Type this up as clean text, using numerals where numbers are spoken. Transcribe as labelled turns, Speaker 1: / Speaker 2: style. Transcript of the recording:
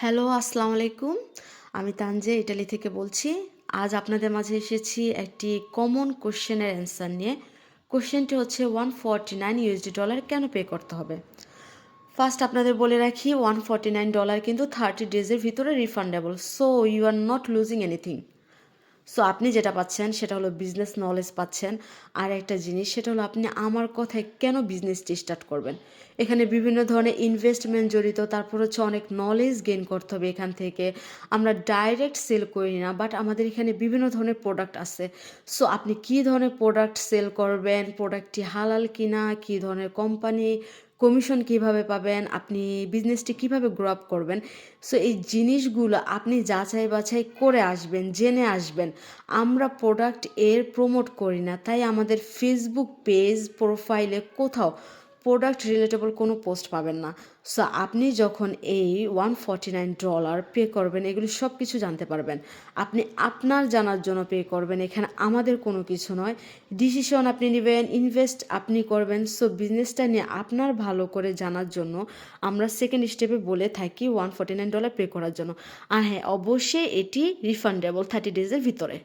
Speaker 1: Hello, আসসালামু আলাইকুম। আমি তানজে ইটালি থেকে বলছি। আজ আপনাদের মাঝে এসেছি একটি কমন কোশ্চেনের অ্যান্সার নিয়ে। কোশ্চেনটি হচ্ছে $149 কেন পে করতে হবে? ফার্স্ট আপনাদের বলে রাখি $149 কিন্তু 30 ডেজের ভিতরে refundable. So you are not losing anything. So আপনি যেটা পাচ্ছেন সেটা হলো বিজনেস নলেজ পাচ্ছেন। আর একটা জিনিস সেটা হলো আপনি আমার কথায় কেন বিজনেসটি স্টার্ট করবেন। এখানে বিভিন্ন ধরনের ইনভেস্টমেন্ট জড়িত, তারপর হচ্ছে অনেক নলেজ গেইন করতে হবে এখান থেকে। আমরা ডাইরেক্ট সেল করি না, বাট আমাদের এখানে বিভিন্ন ধরনের প্রোডাক্ট আছে। সো আপনি কী ধরনের প্রোডাক্ট সেল করবেন, প্রোডাক্টটি হালাল কিনা, কী ধরনের কোম্পানি, কমিশন কিভাবে পাবেন, আপনি বিজনেসটি কিভাবে গ্রো আপ করবেন। সো এই জিনিসগুলো আপনি যাচাই বাছাই করে আসবেন, জেনে আসবেন। আমরা প্রোডাক্ট প্রমোট করি না, তাই আমাদের ফেসবুক পেজ প্রোফাইলে কোথাও প্রোডাক্ট রিলেটেবল কোনো পোস্ট পাবেন না। সো আপনি যখন এই $149 পে করবেন, এগুলি সব কিছু জানতে পারবেন। আপনি আপনার জানার জন্য পে করবেন, এখানে আমাদের কোনো কিছু নয়। ডিসিশন আপনি নেবেন, ইনভেস্ট আপনি করবেন। সো বিজনেসটা নিয়ে আপনার ভালো করে জানার জন্য আমরা সেকেন্ড স্টেপে বলে থাকি $149 পে করার জন্য। আর হ্যাঁ, অবশ্যই এটি রিফান্ডেবল 30 ডেজের ভিতরে।